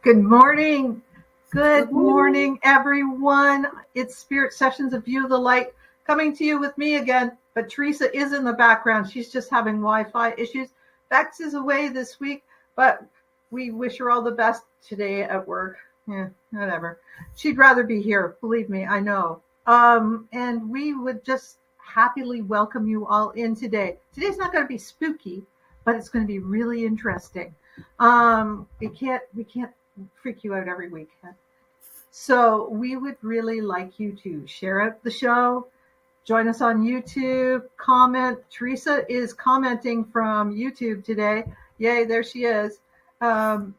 Good morning. Good morning, everyone. It's Spirit Sessions of View the Light coming to you with me again. But Teresa is in the background. She's just having Wi-Fi issues. Bex is away this week, but we wish her all the best today at work. Yeah, whatever. She'd rather be here. Believe me, I know. And we would just happily welcome you all in today. Today's not going to be spooky, but it's going to be really interesting. We can't freak you out every week. So we would really like you to share out the show, join us on YouTube, comment. Teresa is commenting from YouTube today. Yay, there she is. She's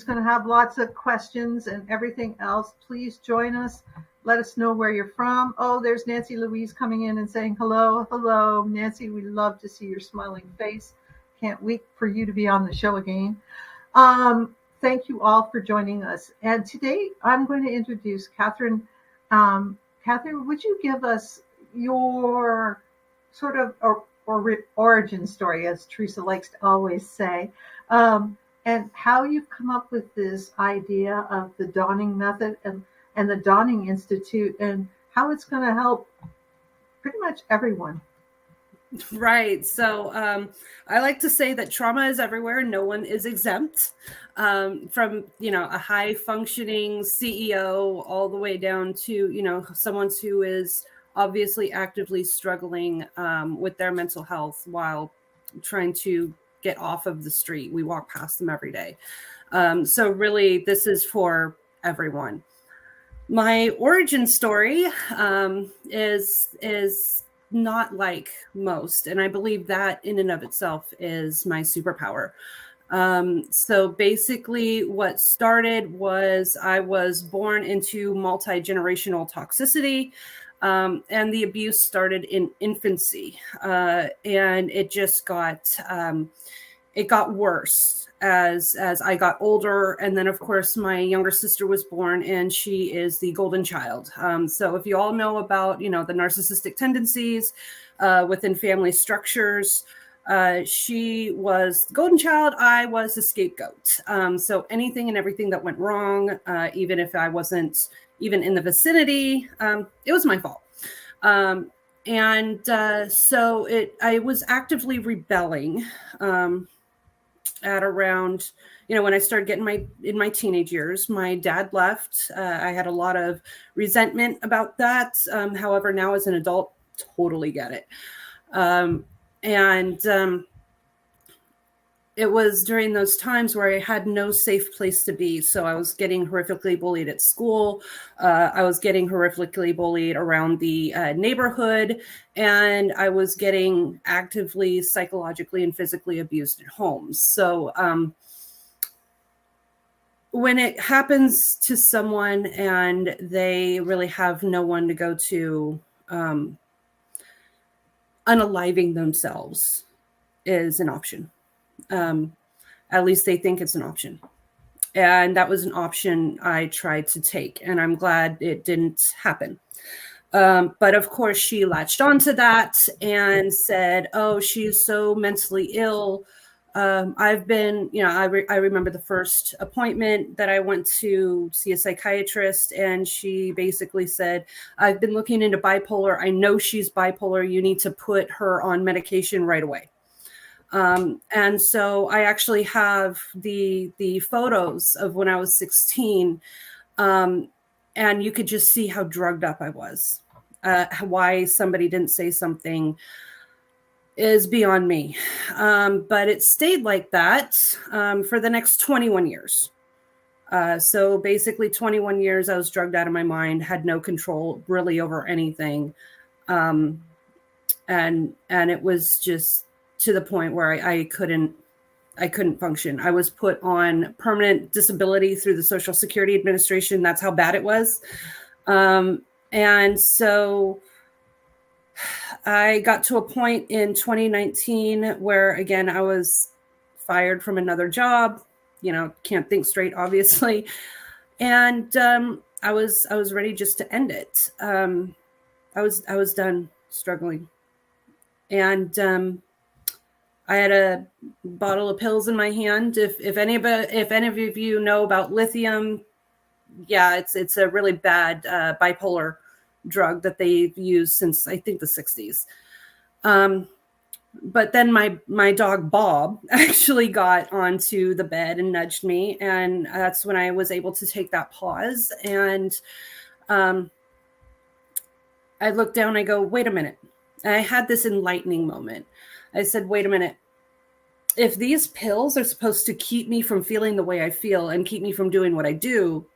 going to have lots of questions and everything else. Please join us. Let us know where you're from. Oh, there's Nancy Louise coming in and saying hello. Hello, Nancy. We love to see your smiling face. Can't wait for you to be on the show again. Thank you all for joining us. And today I'm going to introduce Kathryn. Kathryn, would you give us your sort of origin story, as Teresa likes to always say, and how you've come up with this idea of the Dawning Method and the Dawning Institute, and how it's going to help pretty much everyone. Right. So I like to say that trauma is everywhere. No one is exempt, from, a high functioning CEO all the way down to, someone who is obviously actively struggling with their mental health while trying to get off of the street. We walk past them every day. So really, this is for everyone. My origin story is not like most, and I believe that in and of itself is my superpower. So basically what started was I was born into multi-generational toxicity, and the abuse started in infancy, and it just got worse as I got older. And then of course my younger sister was born, and she is the golden child. So if you all know about, the narcissistic tendencies within family structures, she was the golden child. I was the scapegoat. So anything and everything that went wrong, even if I wasn't even in the vicinity, it was my fault. So I was actively rebelling, at around, when I started getting in my teenage years. My dad left. I had a lot of resentment about that. However, now as an adult, totally get it. It was during those times where I had no safe place to be. So I was getting horrifically bullied at school. I was getting horrifically bullied around the neighborhood. And I was getting actively psychologically and physically abused at home. So when it happens to someone and they really have no one to go to, unaliving themselves is an option. At least they think it's an option. And that was an option I tried to take, and I'm glad it didn't happen. But of course she latched onto that and said, oh, she's so mentally ill. I've been, I remember the first appointment that I went to see a psychiatrist, and she basically said, I've been looking into bipolar. I know she's bipolar. You need to put her on medication right away. And so I actually have the photos of when I was 16, and you could just see how drugged up I was. Why somebody didn't say something is beyond me. But it stayed like that for the next 21 years. So basically 21 years I was drugged out of my mind, had no control really over anything. And it was just to the point where I couldn't function. I was put on permanent disability through the Social Security Administration. That's how bad it was. And so I got to a point in 2019 where, again, I was fired from another job, can't think straight, obviously. And I was ready just to end it. I was done struggling. And I had a bottle of pills in my hand. If any of you know about lithium, yeah, it's a really bad bipolar drug that they've used since I think the 60s. But then my dog Bob actually got onto the bed and nudged me, and that's when I was able to take that pause. And I looked down, I go, wait a minute. And I had this enlightening moment. I said, wait a minute. If these pills are supposed to keep me from feeling the way I feel and keep me from doing what I do,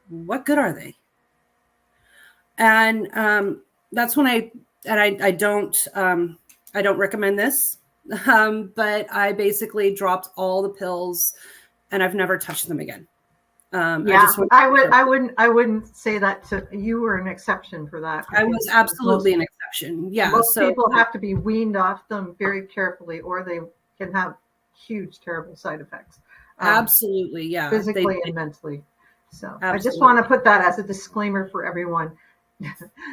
what good are they? And that's when I don't recommend this, but I basically dropped all the pills and I've never touched them again. I wouldn't say that you were an exception for that. I was absolutely an exception. Yeah. Most people have to be weaned off them very carefully, or they can have huge, terrible side effects. Absolutely. Yeah. Physically and mentally. So absolutely. I just want to put that as a disclaimer for everyone.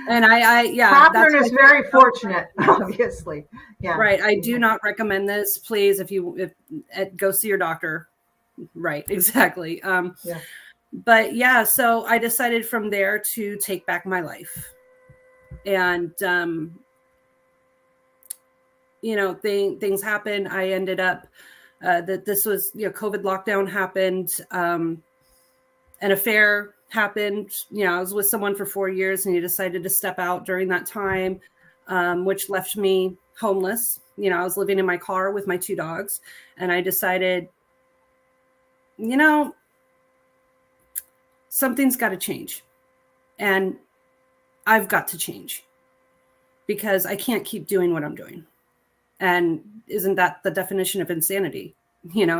And Kathryn is very fortunate, obviously. Yeah. Right. I do not recommend this. Please, if go see your doctor. Right. Exactly. Yeah. But yeah, so I decided from there to take back my life. And, things happened. I ended up, that this was, COVID lockdown happened. An affair happened. I was with someone for 4 years and he decided to step out during that time, which left me homeless. I was living in my car with my 2 dogs, and I decided, something's got to change, and I've got to change because I can't keep doing what I'm doing. And isn't that the definition of insanity?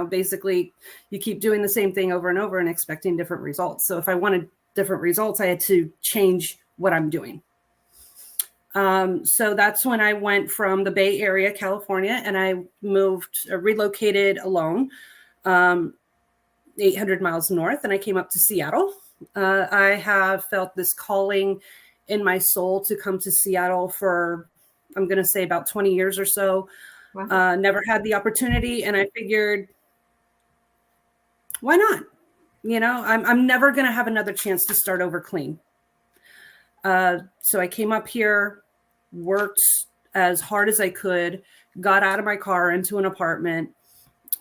Basically you keep doing the same thing over and over and expecting different results. So if I wanted different results, I had to change what I'm doing. So that's when I went from the Bay Area, California, and I relocated alone, 800 miles north, and I came up to Seattle. I have felt this calling in my soul to come to Seattle for, I'm going to say, about 20 years or so. Wow. Never had the opportunity, and I figured, why not? I'm never going to have another chance to start over clean. So I came up here, worked as hard as I could, got out of my car into an apartment.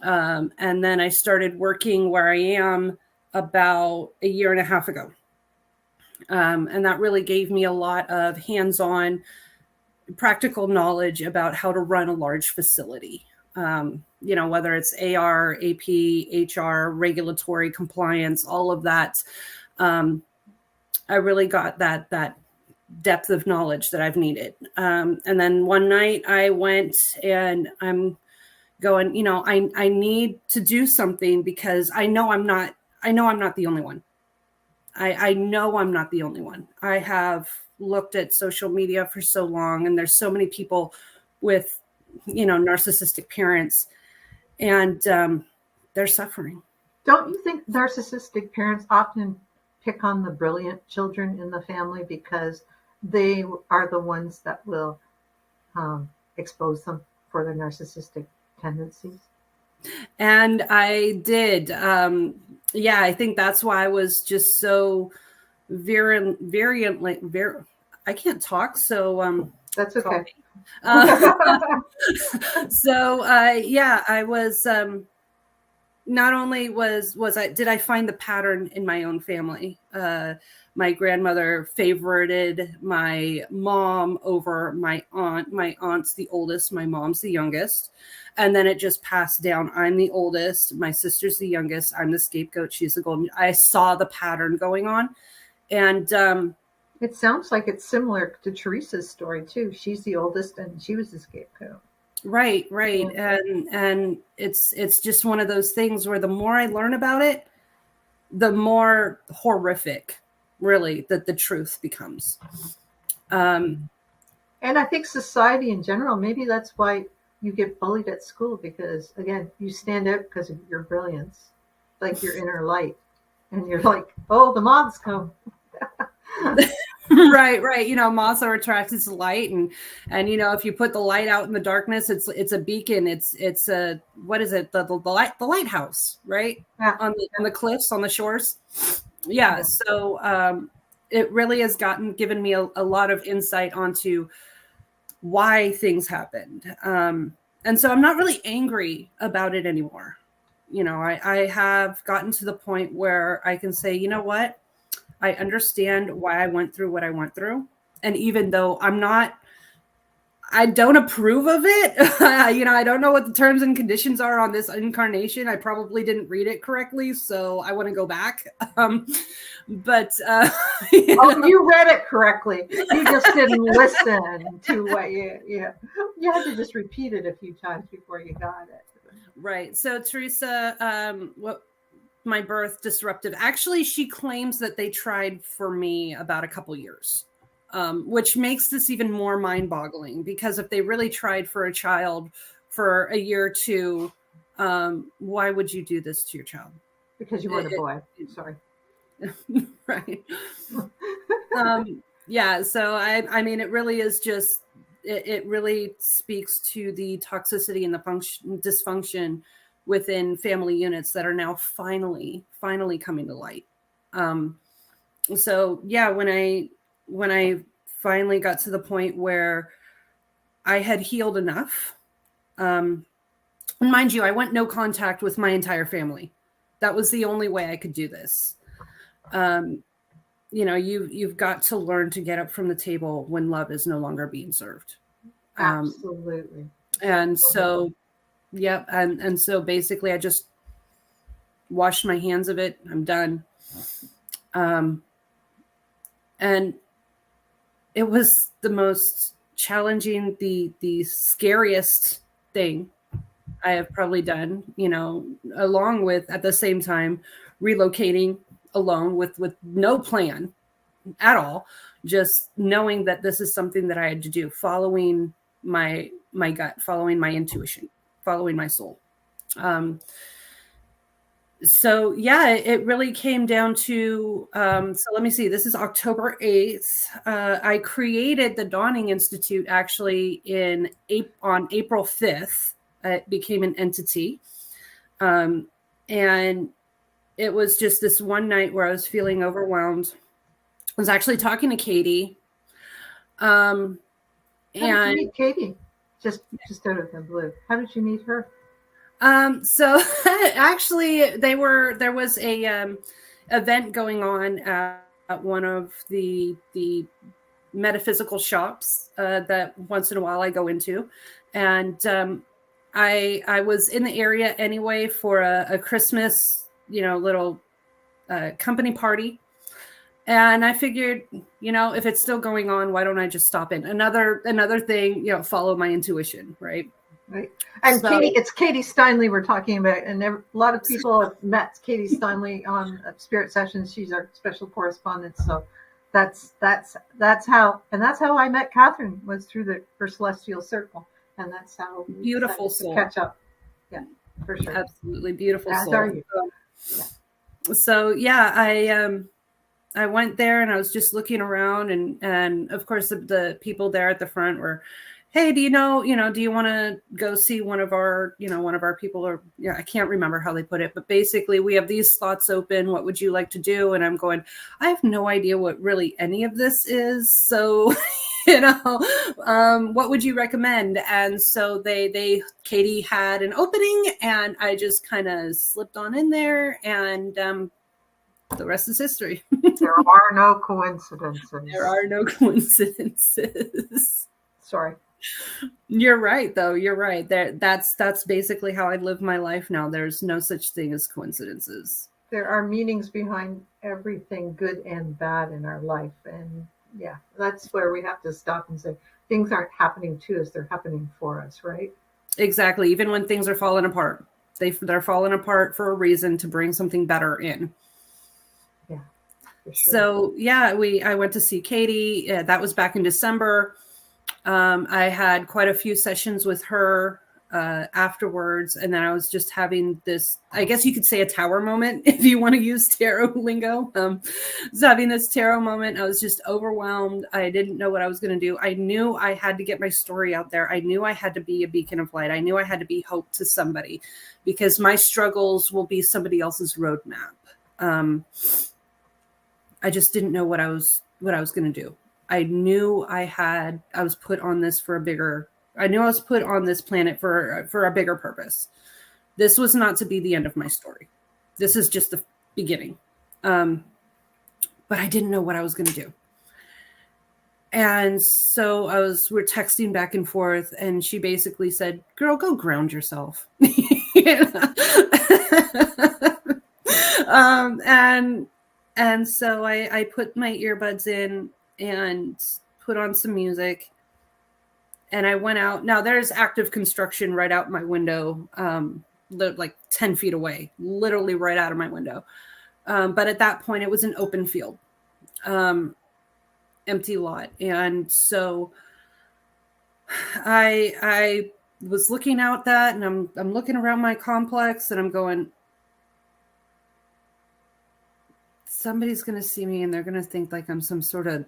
And then I started working where I am about a year and a half ago. And that really gave me a lot of hands-on practical knowledge about how to run a large facility. Whether it's AR, AP, HR, regulatory compliance, all of that. I really got that depth of knowledge that I've needed. And then one night I went and I'm going, I need to do something because I know I'm not the only one. I know I'm not the only one. I have looked at social media for so long, and there's so many people with, narcissistic parents, and they're suffering. Don't you think narcissistic parents often pick on the brilliant children in the family because they are the ones that will expose them for their narcissistic tendencies? And I did. I think that's why I was just so I can't talk. So that's okay. I was, not only did I find the pattern in my own family. My grandmother favorited my mom over my aunt. My aunt's the oldest, my mom's the youngest. And then it just passed down. I'm the oldest, my sister's the youngest, I'm the scapegoat, she's the golden. I saw the pattern going on. And it sounds like it's similar to Teresa's story too. She's the oldest and she was the scapegoat. Right. Yeah. And it's just one of those things where the more I learn about it, the more horrific really that the truth becomes. And I think society in general, maybe that's why you get bullied at school, because again, you stand out because of your brilliance, like your inner light, and you're like, oh, the mobs come. Right. Moths are attracted to light, and if you put the light out in the darkness, it's a beacon. It's a, what is it? The lighthouse, right? Yeah. On the cliffs, on the shores. Yeah. So it really has given me a lot of insight onto why things happened. And so I'm not really angry about it anymore. I have gotten to the point where I can say, you know what? I understand why I went through what I went through. And even though I don't approve of it, I don't know what the terms and conditions are on this incarnation. I probably didn't read it correctly, so I want to go back. But you read it correctly. You just didn't listen to what you had to just repeat it a few times before you got it. Right. So Teresa, what my birth disruptive, actually, she claims that they tried for me about a couple years, which makes this even more mind-boggling, because if they really tried for a child for a year or two, why would you do this to your child? Because you want a boy. Sorry. Right. Yeah. So I mean, it really is just, it really speaks to the toxicity and the dysfunction within family units that are now finally coming to light. So yeah, when I finally got to the point where I had healed enough, and mind you, I went no contact with my entire family. That was the only way I could do this. You've got to learn to get up from the table when love is no longer being served. Absolutely. And so, yep. And so basically I just washed my hands of it. I'm done. And it was the most challenging, the scariest thing I have probably done, along with, at the same time, relocating alone with no plan at all, just knowing that this is something that I had to do, following my gut, following my intuition, following my soul. So yeah, it really came down to, so let me see, this is October 8th. I created the Dawning Institute actually on April 5th. It became an entity. And it was just this one night where I was feeling overwhelmed. I was actually talking to Katie. How did you meet Katie? Just out of the blue. How did you meet her? So actually there was a event going on at one of the metaphysical shops that once in a while I go into. And I was in the area anyway for a Christmas, little company party. And I figured, if it's still going on, why don't I just stop in? Another thing, follow my intuition, right? Right. And so, it's Katie Steinle we're talking about. And a lot of people have met Katie Steinle on Spirit Sessions. She's our special correspondent. So that's how I met Kathryn, was through her celestial circle. And that's how beautiful soul catch up. Yeah, for sure. Absolutely beautiful As soul. Are you? So yeah, I went there and I was just looking around, and of course the people there at the front were, hey, do you want to go see one of our people, or I can't remember how they put it, but basically we have these slots open. What would you like to do? And I'm going, I have no idea what really any of this is. So, what would you recommend? And so Katie had an opening, and I just kind of slipped on in there, and the rest is history. There are no coincidences. There are no coincidences. Sorry. You're right, though. You're right. That's basically how I live my life now. There's no such thing as coincidences. There are meanings behind everything good and bad in our life. And yeah, that's where we have to stop and say, things aren't happening to us, they're happening for us, right? Exactly. Even when things are falling apart, they're falling apart for a reason, to bring something better in. Yeah. For sure. So yeah, I went to see Katie. That was back in December. I had quite a few sessions with her. afterwards. And then I was just having this, I guess you could say a tower moment if you want to use tarot lingo. I was having this tarot moment. I was just overwhelmed. I didn't know what I was going to do. I knew I had to get my story out there. I knew I had to be a beacon of light. I knew I had to be hope to somebody, because my struggles will be somebody else's roadmap. I just didn't know what I was going to do. I knew I was put on this I knew I was put on this planet for a bigger purpose. This was not to be the end of my story. This is just the beginning. But I didn't know what I was going to do. And so we're texting back and forth, and she basically said, "Girl, go ground yourself." And so I put my earbuds in and put on some music, and I went out. Now there's active construction right out my window, like 10 feet away, literally right out of my window. But at that point it was an open field, empty lot. And so I was looking out that, and I'm looking around my complex, and I'm going, somebody's going to see me and they're going to think like I'm some sort of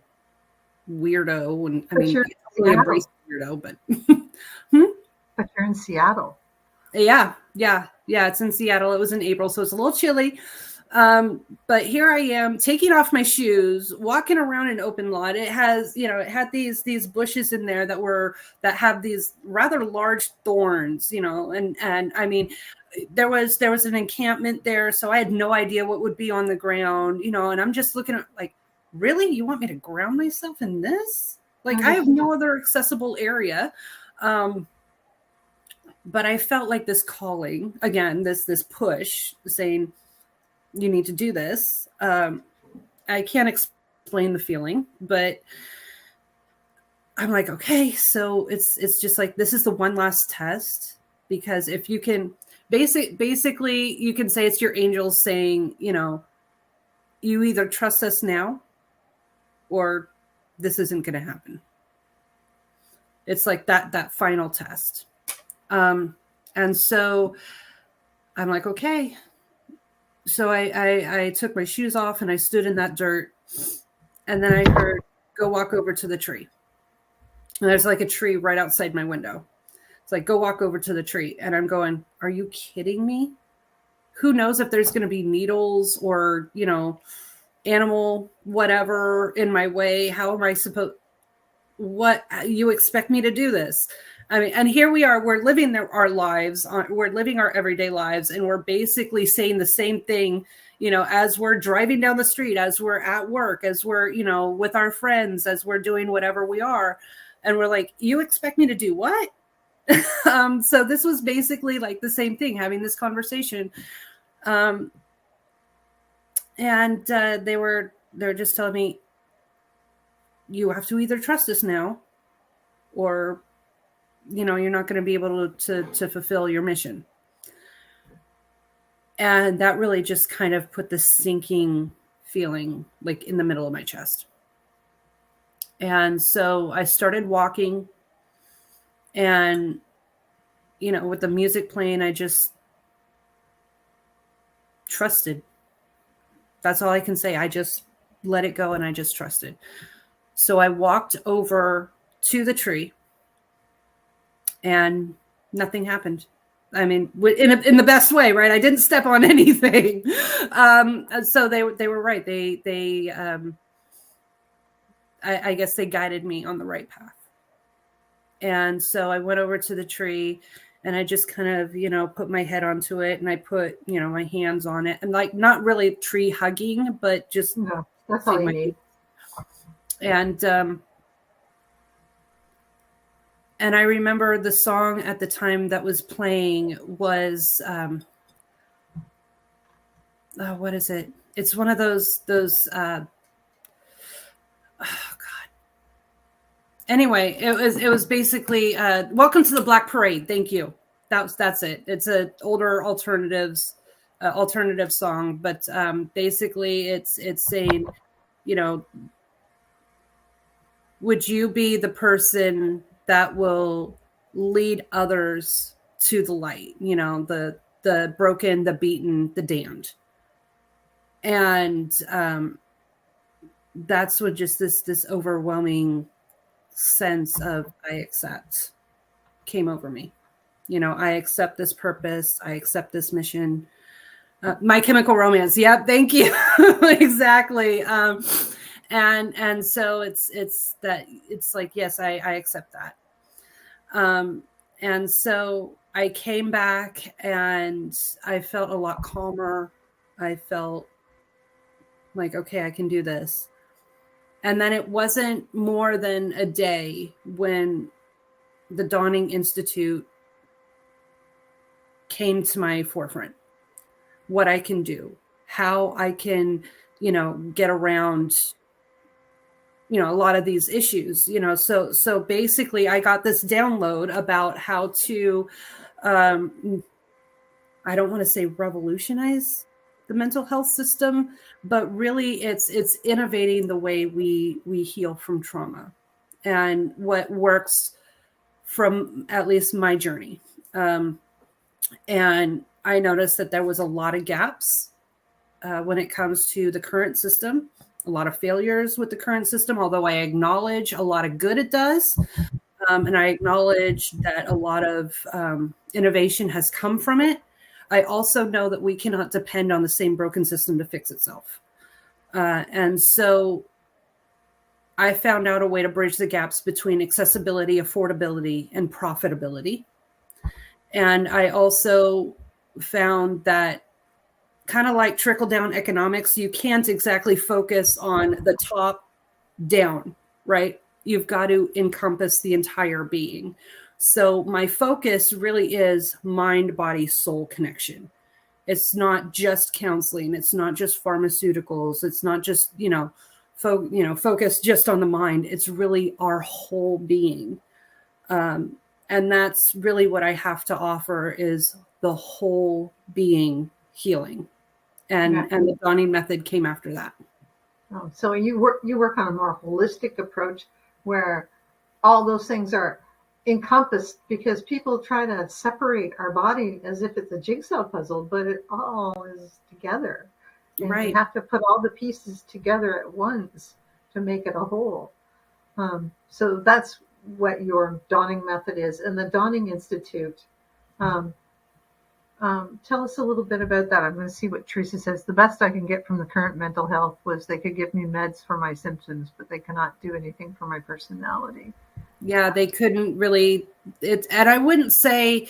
weirdo. And I mean, I embrace weirdo, but But you're in Seattle. Yeah. It's in Seattle. It was in April, so it's a little chilly. But here I am taking off my shoes, walking around an open lot. It had these bushes in there that have these rather large thorns, and I mean, there was an encampment there, so I had no idea what would be on the ground, and I'm just looking at like, really? You want me to ground myself in this? Like, I have no other accessible area. But I felt like this calling again, this push saying, you need to do this. I can't explain the feeling, but I'm like, okay, so it's just like, this is the one last test, because if you can basically you can say it's your angels saying, you either trust us now or this isn't going to happen. It's like that final test. And so I'm like, okay. So I took my shoes off and I stood in that dirt, and then I heard, go walk over to the tree. And there's like a tree right outside my window. It's like, go walk over to the tree. And I'm going, are you kidding me? Who knows if there's going to be needles or, animal, whatever in my way. How am I supposed, what you expect me to do this? I mean, and here we are, we're living our lives, we're living our everyday lives, and we're basically saying the same thing, as we're driving down the street, as we're at work, as we're, with our friends, as we're doing whatever we are. And we're like, you expect me to do what? So this was basically like the same thing, having this conversation. And they're just telling me, you have to either trust us now or, you're not going to be able to fulfill your mission. And that really just kind of put the sinking feeling like in the middle of my chest. And so I started walking, and, with the music playing, I just trusted. That's all I can say. I just let it go and I just trusted. So I walked over to the tree and nothing happened. I mean, in the best way, right? I didn't step on anything. So they were right. I guess they guided me on the right path. And so I went over to the tree and I just kind of, put my head onto it, and I put, my hands on it, and like, not really tree hugging, but just, that's all you need. And I remember the song at the time that was playing was, what is it? It's one of those, oh God. Anyway, it was basically, Welcome to the Black Parade. Thank you. That's it. It's a older alternative song, but basically it's saying, would you be the person that will lead others to the light, the broken, the beaten, the damned. And that's what just this overwhelming sense of I accept came over me. I accept this purpose. I accept this mission. My Chemical Romance. Yep. Thank you. Exactly. And so it's like, yes, I accept that. And so I came back and I felt a lot calmer. I felt like, okay, I can do this. And then it wasn't more than a day when the Dawning Institute came to my forefront. What I can do, how I can, get around, a lot of these issues, so basically I got this download about how to, I don't want to say revolutionize the mental health system, but really it's innovating the way we heal from trauma and what works from at least my journey. And I noticed that there was a lot of gaps when it comes to the current system, a lot of failures with the current system, although I acknowledge a lot of good it does. And I acknowledge that a lot of innovation has come from it. I also know that we cannot depend on the same broken system to fix itself. And so I found out a way to bridge the gaps between accessibility, affordability, and profitability. And I also found that kind of like trickle-down economics, you can't exactly focus on the top down, right? You've got to encompass the entire being. So my focus really is mind, body, soul connection. It's not just counseling. It's not just pharmaceuticals. It's not just, focus just on the mind. It's really our whole being. And that's really what I have to offer is the whole being healing. And the Dawning method came after that. Oh, so you work on a more holistic approach where all those things are encompassed, because people try to separate our body as if it's a jigsaw puzzle, but it all is together. And right. You have to put all the pieces together at once to make it a whole. So that's what your Dawning method is. And the Dawning Institute, tell us a little bit about that. I'm going to see what Teresa says. The best I can get from the current mental health was they could give me meds for my symptoms, but they cannot do anything for my personality. Yeah, they couldn't really. And I wouldn't say,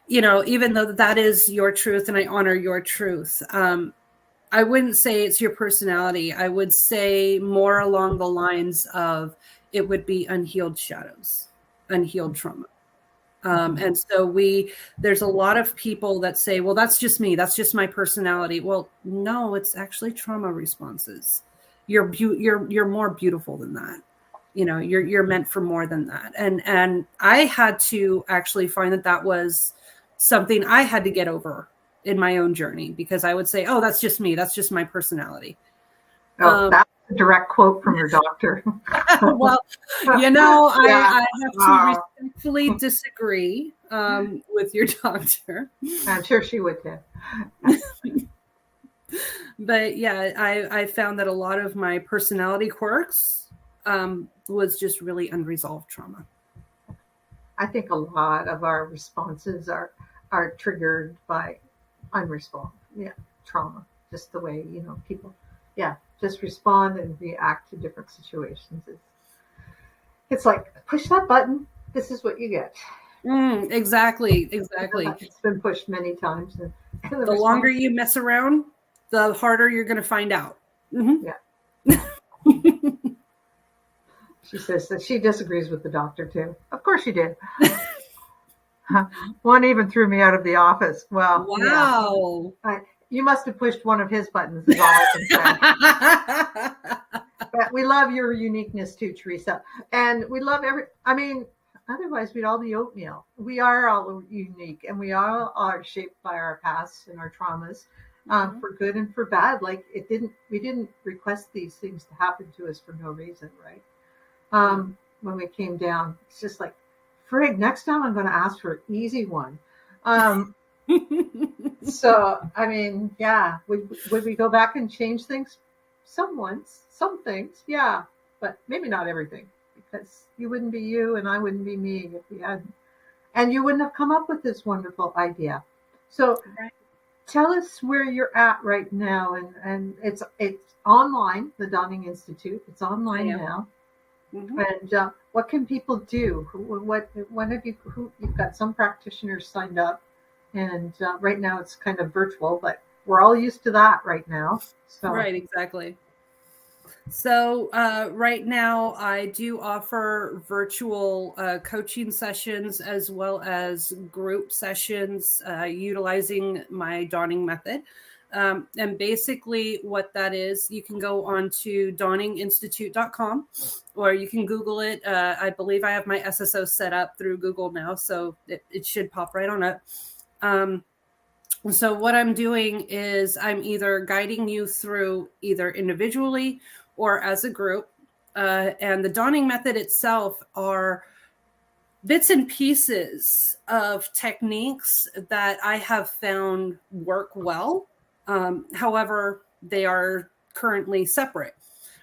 even though that is your truth and I honor your truth, I wouldn't say it's your personality. I would say more along the lines of it would be unhealed shadows, unhealed trauma. And so there's a lot of people that say, well, that's just me. That's just my personality. Well, no, it's actually trauma responses. You're more beautiful than that. You're meant for more than that. And I had to actually find that was something I had to get over in my own journey, because I would say, oh, that's just me. That's just my personality. That's a direct quote from your doctor. Well, I have to respectfully disagree with your doctor. I'm sure she would too. But yeah, I found that a lot of my personality quirks was just really unresolved trauma. I think a lot of our responses are triggered by unresolved trauma. Just the way, people, just respond and react to different situations. It's like, push that button. This is what you get. Exactly. It's been pushed many times. And the longer you mess around, the harder you're going to find out. Mm-hmm. Yeah. She says that she disagrees with the doctor too. Of course she did. One even threw me out of the office. Well, wow. Yeah. You must have pushed one of his buttons, is all I can say. But we love your uniqueness too, Teresa. And we love otherwise we'd all be oatmeal. We are all unique, and we all are shaped by our past and our traumas, for good and for bad. Like we didn't request these things to happen to us for no reason, right? When we came down, it's just like, frig, next time I'm going to ask for an easy one. So, I mean, yeah, would we go back and change things? Some things, yeah, but maybe not everything, because you wouldn't be you and I wouldn't be me if we hadn't. And you wouldn't have come up with this wonderful idea. So Right. tell us where you're at right now. And it's online, the Donning Institute. It's online now. Mm-hmm. And what can people do? What have you? You've got some practitioners signed up, and right now it's kind of virtual, but we're all used to that right now. So Right, exactly. So right now I do offer virtual coaching sessions as well as group sessions utilizing my Donning method. And basically what that is, you can go on to donninginstitute.com or you can Google it. I believe I have my SSO set up through Google now, so it should pop right on up. So what I'm doing is I'm either guiding you through either individually or as a group. And the Donning method itself are bits and pieces of techniques that I have found work well. However, they are currently separate.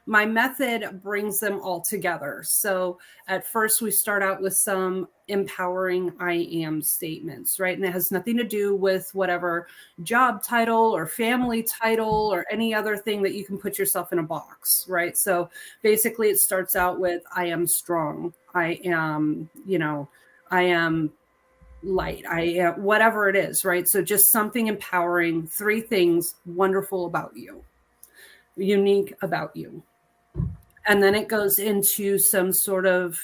My method brings them all together. So at first we start out with some empowering I am statements, right? And it has nothing to do with whatever job title or family title or any other thing that you can put yourself in a box, right? So basically it starts out with I am strong. I am, I am light. I am whatever it is, right? So just something empowering, 3 things wonderful about you, unique about you. And then it goes into some sort of,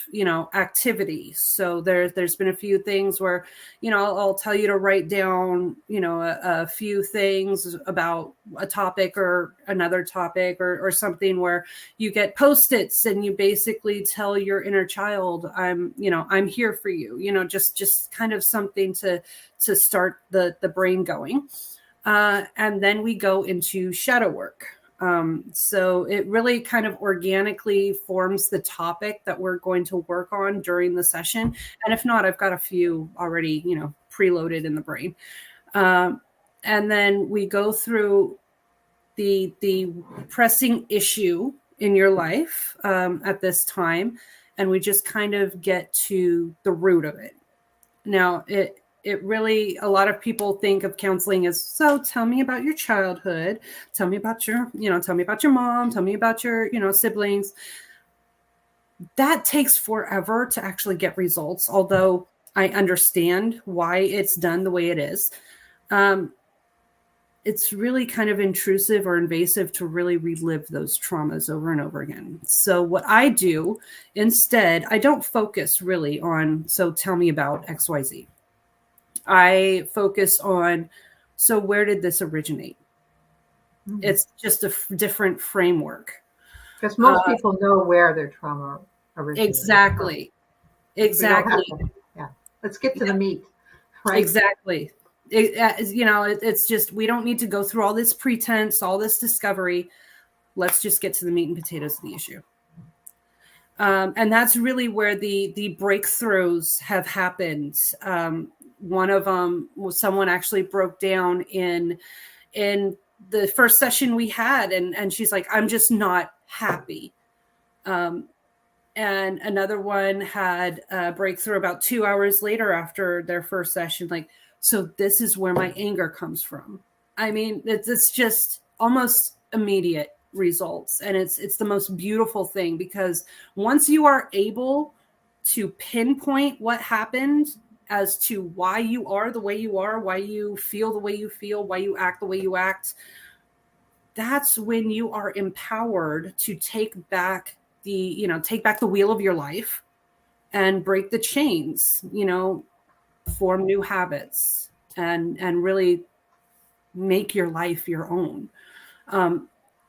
activity. So there's been a few things where, I'll tell you to write down, a few things about a topic or another topic or something where you get Post-its and you basically tell your inner child, I'm here for you, just kind of something to start the brain going. And then we go into shadow work. So it really kind of organically forms the topic that we're going to work on during the session. And if not, I've got a few already, preloaded in the brain. And then we go through the pressing issue in your life at this time. And we just kind of get to the root of it. Now, it really, a lot of people think of counseling as, so tell me about your childhood, tell me about your, tell me about your mom, tell me about your, siblings. That takes forever to actually get results, although I understand why it's done the way it is. It's really kind of intrusive or invasive to really relive those traumas over and over again. So what I do instead, I don't focus really on, so tell me about XYZ. I focus on, so where did this originate? Mm-hmm. It's just a different framework. Because most people know where their trauma originated. Exactly. Yeah. Let's get to the meat. Right? Exactly. It's just, we don't need to go through all this pretense, all this discovery. Let's just get to the meat and potatoes of the issue. And that's really where the breakthroughs have happened. One of them was someone actually broke down in the first session we had, and she's like, I'm just not happy. And another one had a breakthrough about 2 hours later after their first session. Like, so this is where my anger comes from. I mean, it's just almost immediate results. And it's the most beautiful thing, because once you are able to pinpoint what happened as to why you are the way you are, why you feel the way you feel, why you act the way you act, that's when you are empowered to take back the wheel of your life and break the chains, form new habits and really make your life your own.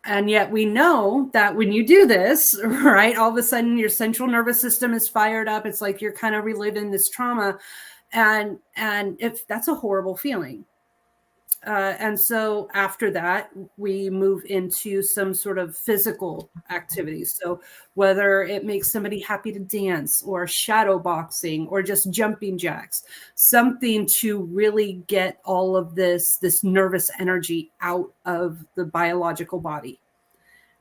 And yet we know that when you do this, right, all of a sudden your central nervous system is fired up. It's like you're kind of reliving this trauma. And if that's a horrible feeling. And so after that, we move into some sort of physical activities. So whether it makes somebody happy to dance or shadow boxing or just jumping jacks, something to really get all of this nervous energy out of the biological body.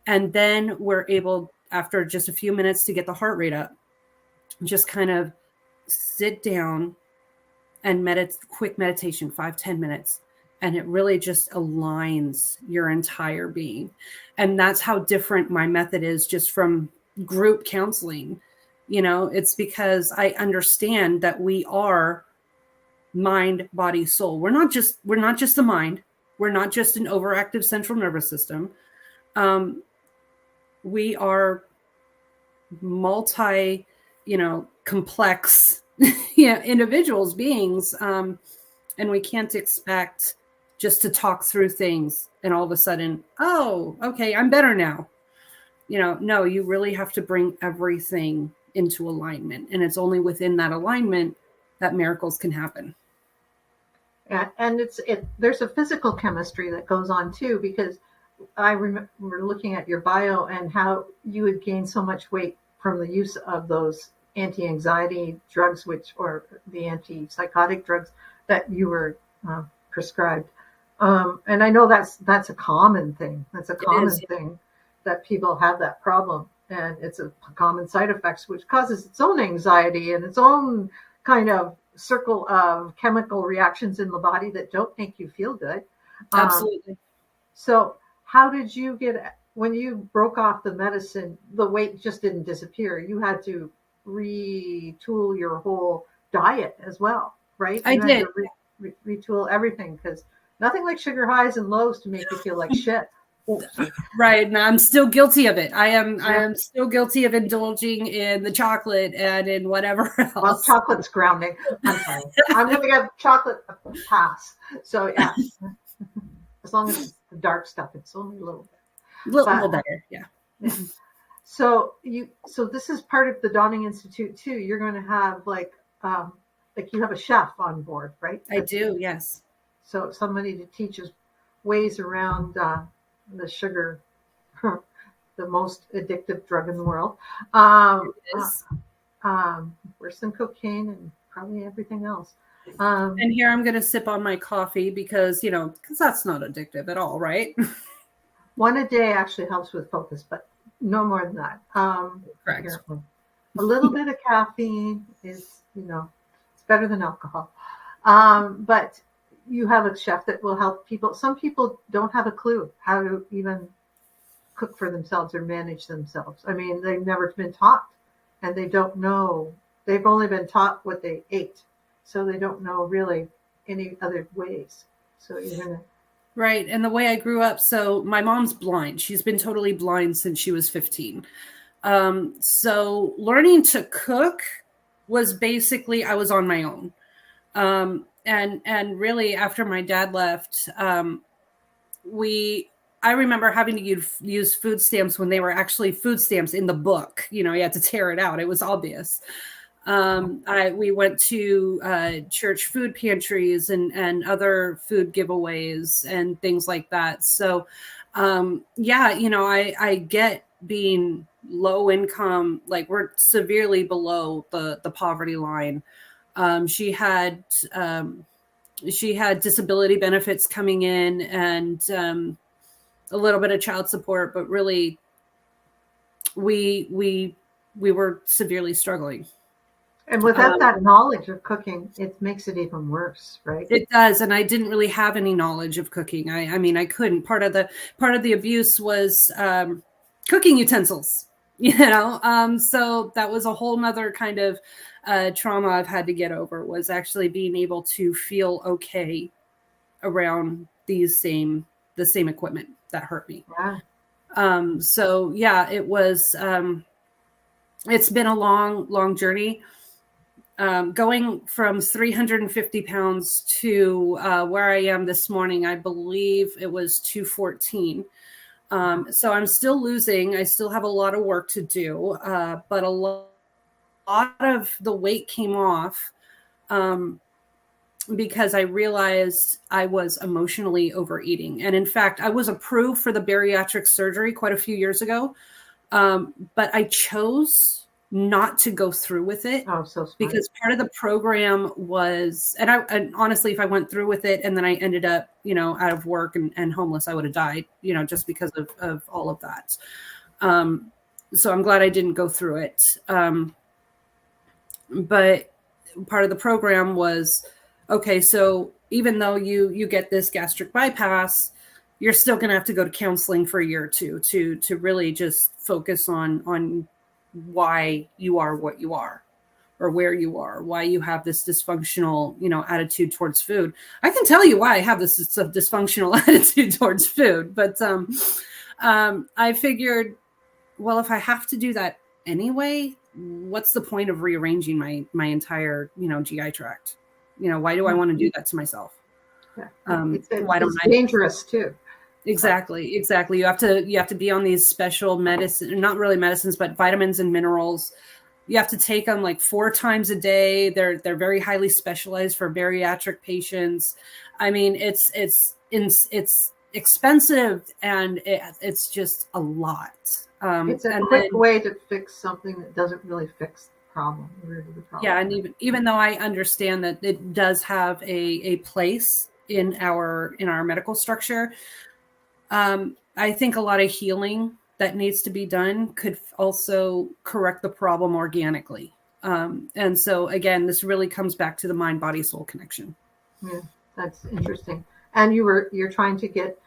And then we're able, after just a few minutes, to get the heart rate up, just kind of sit down and quick meditation, 5-10 minutes. And it really just aligns your entire being. And that's how different my method is just from group counseling. It's because I understand that we are mind, body, soul. We're not just the mind. We're not just an overactive central nervous system. We are multi, complex, individuals, beings. And we can't expect just to talk through things and all of a sudden, oh, okay, I'm better now. No, you really have to bring everything into alignment. And it's only within that alignment that miracles can happen. And there's a physical chemistry that goes on too, because I remember looking at your bio and how you had gained so much weight from the use of those anti-anxiety drugs, or the antipsychotic drugs that you were prescribed. And I know that's a common thing. That's a common thing that people have that problem. And it's a common side effects, which causes its own anxiety and its own kind of circle of chemical reactions in the body that don't make you feel good. Absolutely. So how did you when you broke off the medicine, the weight just didn't disappear. You had to retool your whole diet as well, right? I did. Retool everything, because nothing like sugar highs and lows to make you feel like shit. Right. And I'm still guilty of it. I am still guilty of indulging in the chocolate and in whatever else. Well, chocolate's grounding. I'm sorry. I'm going to give chocolate a pass. So yeah, as long as it's the dark stuff, it's only a little bit. Little better. Yeah. So this is part of the Dawning Institute too. You're going to have like you have a chef on board, right? I do. Yes. So somebody to teach us ways around the sugar, the most addictive drug in the world. Worse than cocaine and probably everything else. And here I'm going to sip on my coffee because that's not addictive at all, right? One a day actually helps with focus, but no more than that. Correct. Careful. A little bit of caffeine is, it's better than alcohol. But you have a chef that will help people. Some people don't have a clue how to even cook for themselves or manage themselves. I mean, they've never been taught, and they don't know. They've only been taught what they ate, so they don't know really any other ways. So you're going to... Right. And the way I grew up, so my mom's blind. She's been totally blind since she was 15. So learning to cook was basically, I was on my own. And really after my dad left, I remember having to use food stamps when they were actually food stamps in the book. You had to tear it out. It was obvious. We went to church food pantries and other food giveaways and things like that. So, I get being low income, like we're severely below the poverty line. She had disability benefits coming in and a little bit of child support, but really we were severely struggling. And without that knowledge of cooking, it makes it even worse, right? It does. And I didn't really have any knowledge of cooking. I mean, I couldn't. Part of the abuse was cooking utensils, so that was a whole nother kind of trauma I've had to get over, was actually being able to feel okay around the same equipment that hurt me. Yeah. It was, it's been a long journey. Going from 350 pounds to where I am this morning, I believe it was 214. So I'm still losing. I still have a lot of work to do, but a lot of the weight came off because I realized I was emotionally overeating. And in fact, I was approved for the bariatric surgery quite a few years ago. But I chose not to go through with it. Oh, so smart. Because part of the program was, and honestly, if I went through with it and then I ended up, out of work and homeless, I would have died, just because of all of that. So I'm glad I didn't go through it. But part of the program was, okay, so even though you get this gastric bypass, you're still going to have to go to counseling for a year or two to really just focus on why you are what you are, or where you are, why you have this dysfunctional, attitude towards food. I can tell you why I have this dysfunctional attitude towards food, but I figured, well, if I have to do that anyway, what's the point of rearranging my entire, GI tract? Why do I want to do that to myself? Yeah. Why don't it's dangerous too. Exactly. You have to be on these special medicine, not really medicines, but vitamins and minerals. You have to take them like 4 times a day. They're very highly specialized for bariatric patients. I mean, it's expensive, and it's just a lot. It's a quick way to fix something that doesn't really fix the problem. Yeah, and even though I understand that it does have a place in our medical structure, I think a lot of healing that needs to be done could also correct the problem organically. And so again, this really comes back to the mind, body, soul connection. Yeah, that's interesting. And you're trying to get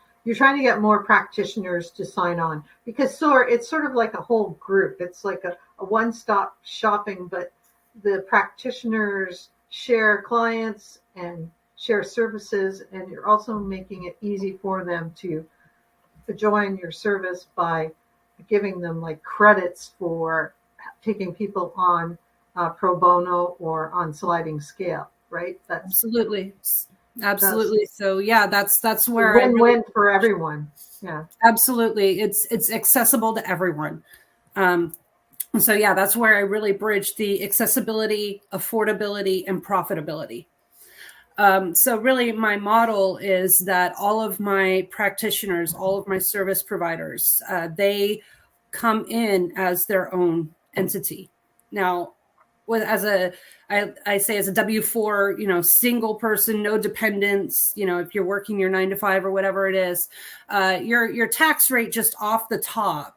more practitioners to sign on, because it's sort of like a whole group. It's like a one-stop shopping, but the practitioners share clients and share services, and you're also making it easy for them to join your service by giving them like credits for taking people on pro bono or on sliding scale, right? Absolutely. So yeah, that's where win-win for everyone. Yeah, absolutely. It's accessible to everyone. So yeah, that's where I really bridge the accessibility, affordability, and profitability. So really my model is that all of my practitioners, all of my service providers, they come in as their own entity. Now, I say as a W-4, single person, no dependents, if you're working your 9 to 5 or whatever it is, your tax rate just off the top,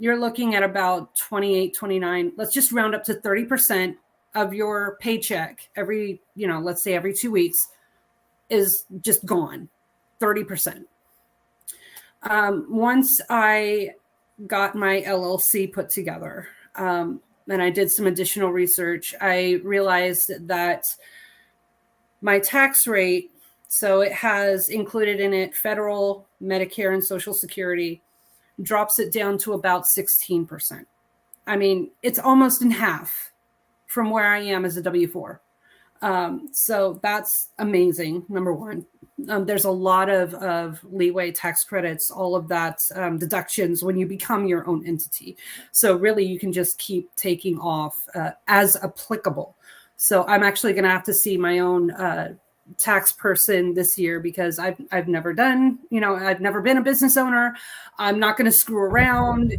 you're looking at about 28, 29, let's just round up to 30% of your paycheck every, let's say every 2 weeks is just gone, 30%. Once I got my LLC put together, and I did some additional research, I realized that my tax rate, so it has included in it federal, Medicare, and Social Security, drops it down to about 16%. I mean, it's almost in half from where I am as a W-4. So that's amazing, number one. There's a lot of leeway, tax credits, all of that, deductions when you become your own entity. So really you can just keep taking off as applicable. So I'm actually going to have to see my own tax person this year, because I've never done, I've never been a business owner. I'm not going to screw around,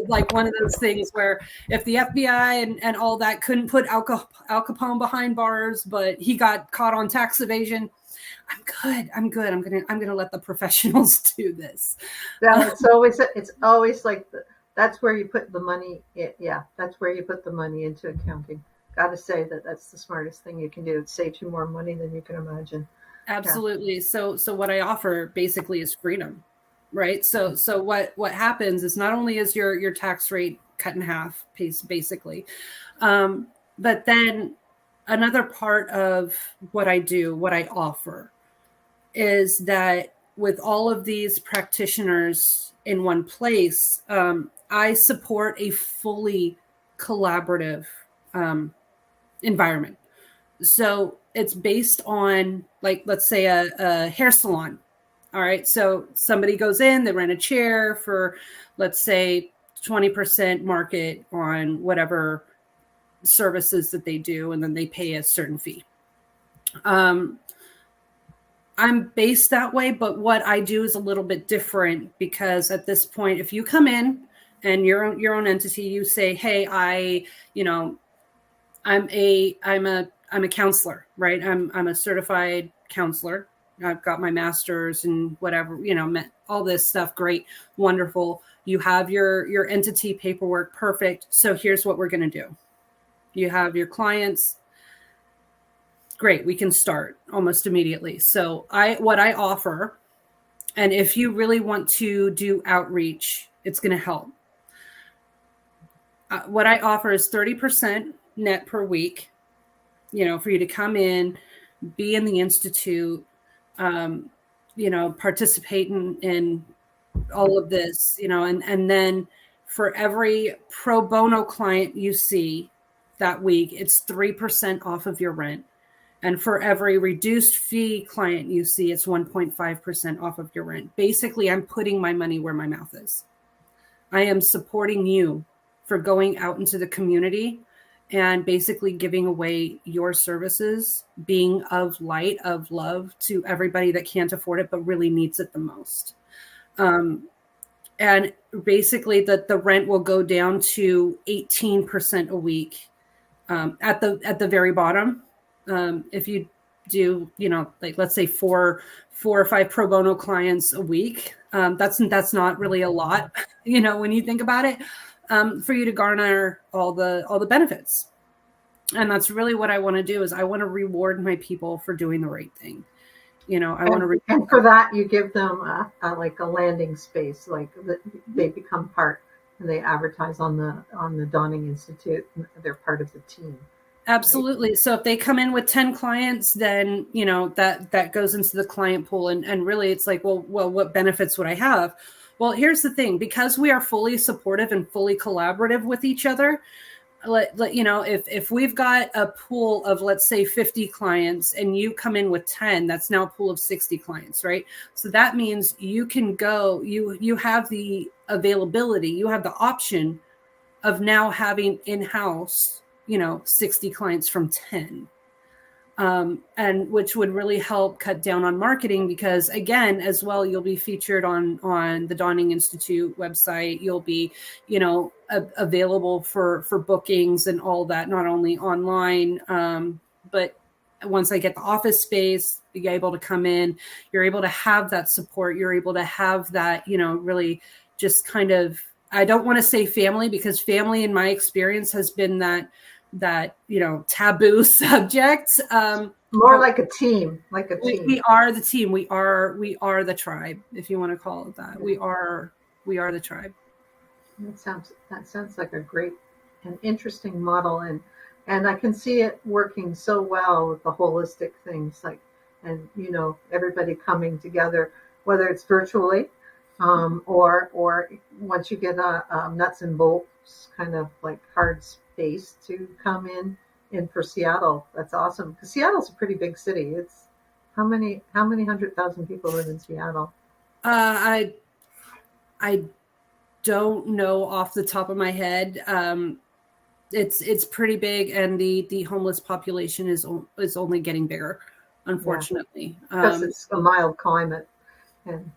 like one of those things where if the FBI and all that couldn't put Al Capone behind bars, but he got caught on tax evasion, I'm good. I'm going to let the professionals do this. Yeah, it's always like that's where you put the money. Yeah, that's where you put the money into accounting. Got to say that's the smartest thing you can do. It saves you more money than you can imagine. Absolutely. Yeah. So what I offer basically is freedom, right? So what happens is not only is your tax rate cut in half, basically, but then another part of what I do, what I offer, is that with all of these practitioners in one place, I support a fully collaborative environment. So it's based on, like, let's say a hair salon. All right. So somebody goes in, they rent a chair for, let's say, 20% market on whatever services that they do, and then they pay a certain fee. I'm based that way, but what I do is a little bit different, because at this point, if you come in and you're your own entity, you say, hey, I'm a counselor, right? I'm a certified counselor. I've got my master's and whatever, all this stuff. Great. Wonderful. You have your entity paperwork. Perfect. So here's what we're going to do. You have your clients. Great. We can start almost immediately. So what I offer, and if you really want to do outreach, it's going to help. What I offer is 30% net per week, for you to come in, be in the Institute, participate in all of this, and then for every pro bono client you see that week, it's 3% off of your rent. And for every reduced fee client you see, it's 1.5% off of your rent. Basically, I'm putting my money where my mouth is. I am supporting you for going out into the community and basically giving away your services, being of light, of love to everybody that can't afford it but really needs it the most. And basically the rent will go down to 18% a week at the very bottom. If you do, let's say four or five pro bono clients a week, that's not really a lot, when you think about it, for you to garner all the benefits. And that's really what I want to do, is I want to reward my people for doing the right thing. And for that, you give them a landing space, like they become part, and they advertise on the Dawning Institute. They're part of the team. Absolutely. So if they come in with 10 clients, then, that goes into the client pool. And really it's like, well, what benefits would I have? Well, here's the thing, because we are fully supportive and fully collaborative with each other. If we've got a pool of, let's say 50 clients and you come in with 10, that's now a pool of 60 clients, right? So that means you can go, you have the availability, you have the option of now having in-house, 60 clients from 10. And which would really help cut down on marketing, because again, as well, you'll be featured on the Dawning Institute website. You'll be, available for bookings and all that, not only online, but once I get the office space, you're able to come in, you're able to have that support. You're able to have that, really just kind of, I don't want to say family, because family in my experience has been that taboo subject. More like a team. We are the team. We are the tribe, if you want to call it that. Yeah. We are the tribe. That sounds like a great and interesting model, and I can see it working so well with the holistic things, and everybody coming together, whether it's virtually, or once you get a nuts and bolts kind of like hard space to come in for Seattle. That's awesome, because Seattle's a pretty big city. It's how many 100,000 people live in Seattle? I don't know off the top of my head. It's pretty big, and the homeless population is only getting bigger, unfortunately. Because it's a mild climate, and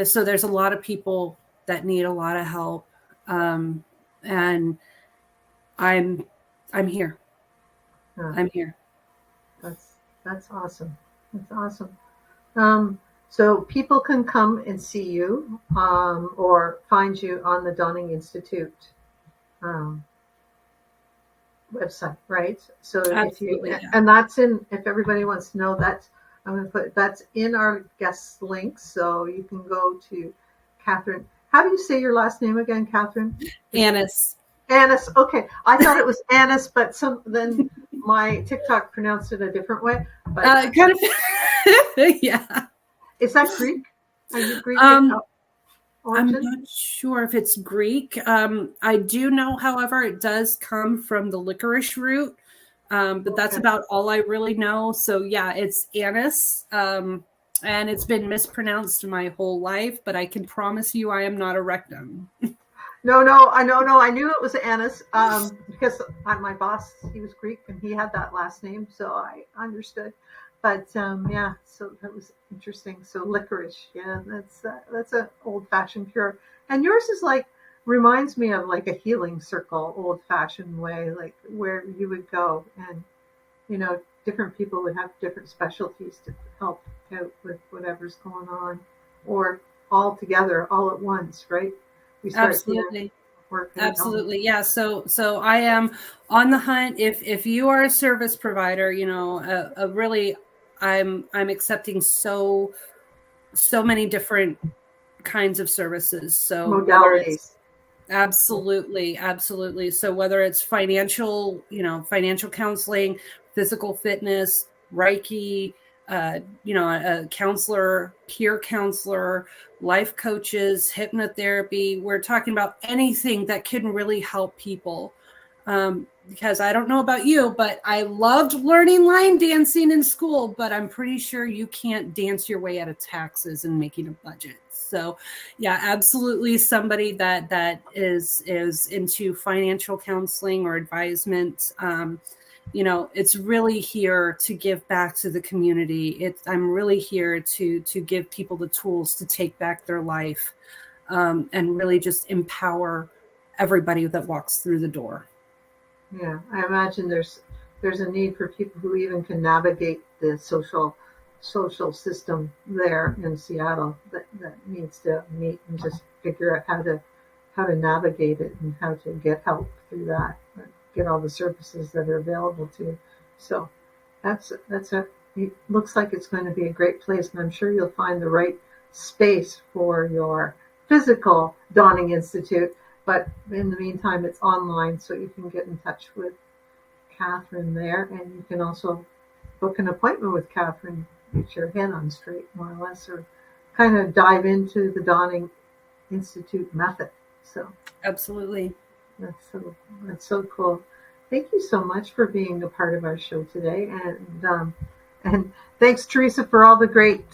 so there's a lot of people that need a lot of help, and I'm here. I'm here. That's awesome. That's awesome. So people can come and see you, or find you on the Dawning Institute website, right? So Absolutely, and that's in, if everybody wants to know, I'm going to put that's in our guest links, so you can go to Kathryn. How do you say your last name again, Kathryn? Annis. Annis. Okay, I thought it was Annis, but then my TikTok pronounced it a different way. But kind of, yeah. Is that Greek? Are you Greek? I'm not sure if it's Greek. I do know, however, it does come from the licorice root, but that's about all I really know. So yeah, it's Annis, and it's been mispronounced my whole life, but I can promise you I am not a rectum. No, I knew it was Annis because my boss, he was Greek and he had that last name, so I understood. But yeah, so that was interesting. So licorice, yeah, that's a old fashioned cure, and yours is like reminds me of like a healing circle, old fashioned way, like where you would go and different people would have different specialties to help out with whatever's going on, or all together, all at once, right? We start Absolutely. working. Absolutely. Yeah. So I am on the hunt. If you are a service provider, really, I'm accepting so many different kinds of services. So whether it's absolutely. So whether it's financial counseling, physical fitness, Reiki, a counselor, peer counselor, life coaches, hypnotherapy, we're talking about anything that can really help people. Because I don't know about you, but I loved learning line dancing in school, but I'm pretty sure you can't dance your way out of taxes and making a budget. So yeah, absolutely. Somebody that is into financial counseling or advisement. It's really here to give back to the community. I'm really here to give people the tools to take back their life, and really just empower everybody that walks through the door. Yeah, I imagine there's a need for people who even can navigate the social system there in Seattle that needs to meet and just figure out how to navigate it and how to get help through that, get all the services that are available to you. So it looks like it's going to be a great place, and I'm sure you'll find the right space for your physical Dawning Institute. But in the meantime, it's online, so you can get in touch with Kathryn there, and you can also book an appointment with Kathryn, get your head on straight, more or less, or kind of dive into the Dawning Institute method. So absolutely, that's so cool. Thank you so much for being a part of our show today, and thanks, Teresa, for all the great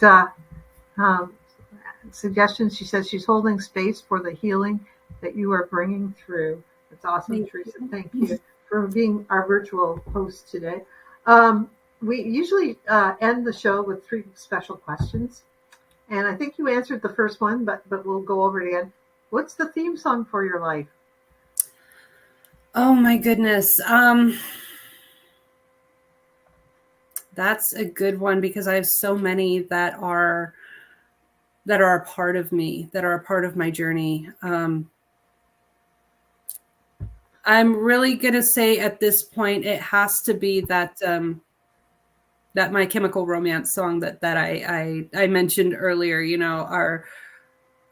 suggestions. She says she's holding space for the healing that you are bringing through. It's awesome, Teresa. Thank you for being our virtual host today. We usually end the show with 3 special questions, and I think you answered the first one, but we'll go over it again. What's the theme song for your life? Oh my goodness. That's a good one because I have so many that are a part of me, that are a part of my journey. I'm really going to say at this point, it has to be that My Chemical Romance song that I mentioned earlier.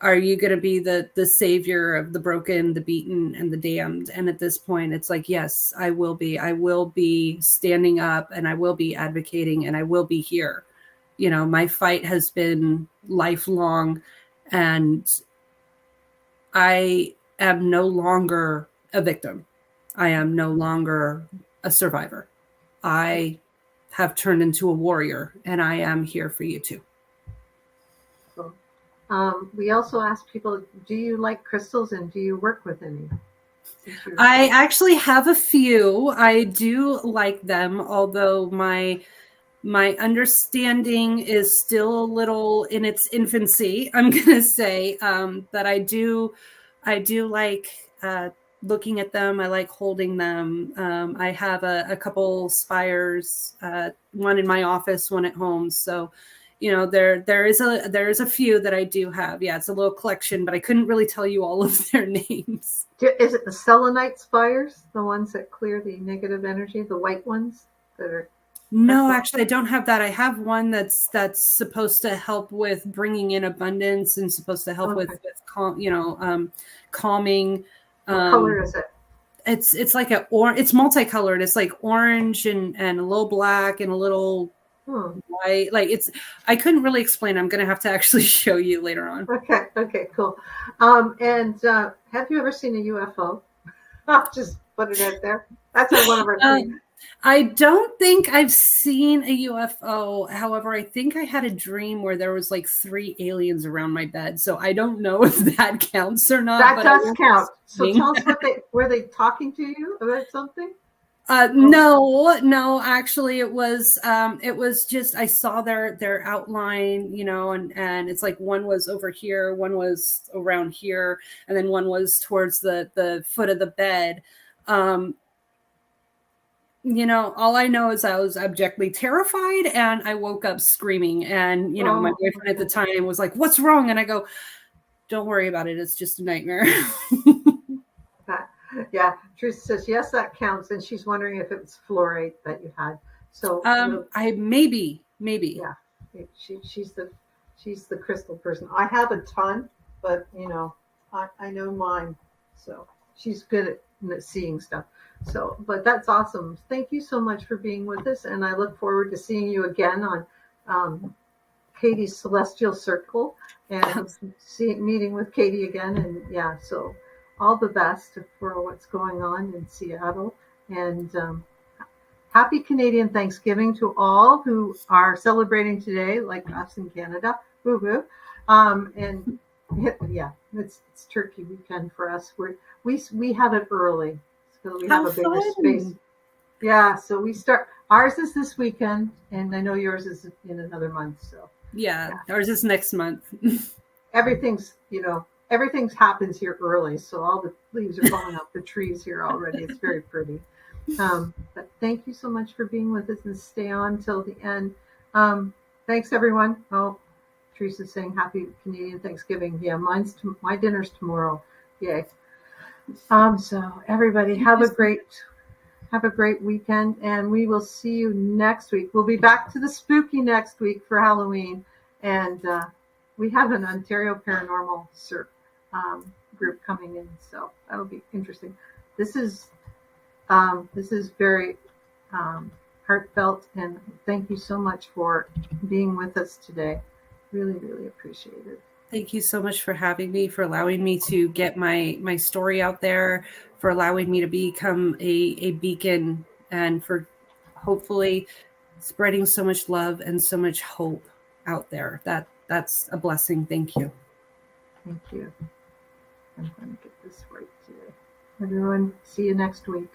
Are you going to be the savior of the broken, the beaten, and the damned? And at this point, it's like, yes, I will be. I will be standing up, and I will be advocating, and I will be here. My fight has been lifelong, and I am no longer a victim. I am no longer a survivor. I have turned into a warrior, and I am here for you too. Cool. We also ask people, do you like crystals and do you work with any? I actually have a few. I do like them, although my understanding is still a little in its infancy. I'm going to say that I do like looking at them. I like holding them. I have a couple spires, one in my office, one at home. So, there is a few that I do have. Yeah, it's a little collection, but I couldn't really tell you all of their names. Is it the selenite spires, the ones that clear the negative energy, the white ones that are? No, actually, I don't have that. I have one that's supposed to help with bringing in abundance and supposed to help with calming. What color is it? It's like it's multicolored. It's like orange and a little black and a little white. Like I couldn't really explain. I'm going to have to actually show you later on. Okay, cool. And have you ever seen a UFO? I'll just put it out there. That's one of our things. I don't think I've seen a UFO. However, I think I had a dream where there was like 3 aliens around my bed. So I don't know if that counts or not. That But does count. So tell us were they talking to you about something? No, actually it was just, I saw their outline, and it's like one was over here, one was around here, and then one was towards the foot of the bed. All I know is I was abjectly terrified, and I woke up screaming, and my boyfriend at the time was like, "What's wrong?" And I go, "Don't worry about it. It's just a nightmare." Yeah, Teresa says yes, that counts, and she's wondering if it's fluorite that you had. So I maybe. Yeah, she's the crystal person. I have a ton, but I know mine, so she's good at seeing stuff. So, but that's awesome. Thank you so much for being with us, and I look forward to seeing you again on Katie's Celestial Circle and meeting with Katie again. And yeah, so all the best for what's going on in Seattle. And happy Canadian Thanksgiving to all who are celebrating today, like us in Canada. Woo-hoo. And yeah, it's turkey weekend for us. We have it early, so we have a bigger space. Yeah, so we start. Ours is this weekend, and I know yours is in another month. So yeah. Ours is next month. Everything's happens here early, so all the leaves are falling off the trees here already. It's very pretty. But thank you so much for being with us, and stay on till the end. Thanks everyone. Oh, Teresa's saying happy Canadian Thanksgiving. Yeah, my dinner's tomorrow. Yay. So everybody have a great weekend, and we will see you next week. We'll be back to the spooky next week for Halloween, and we have an Ontario Paranormal group coming in, so that'll be interesting. This is very heartfelt, and thank you so much for being with us today. Really, really appreciate it. Thank you so much for having me, for allowing me to get my story out there, for allowing me to become a beacon, and for hopefully spreading so much love and so much hope out there. That's a blessing. Thank you. Thank you. I'm going to get this right today. Everyone, see you next week.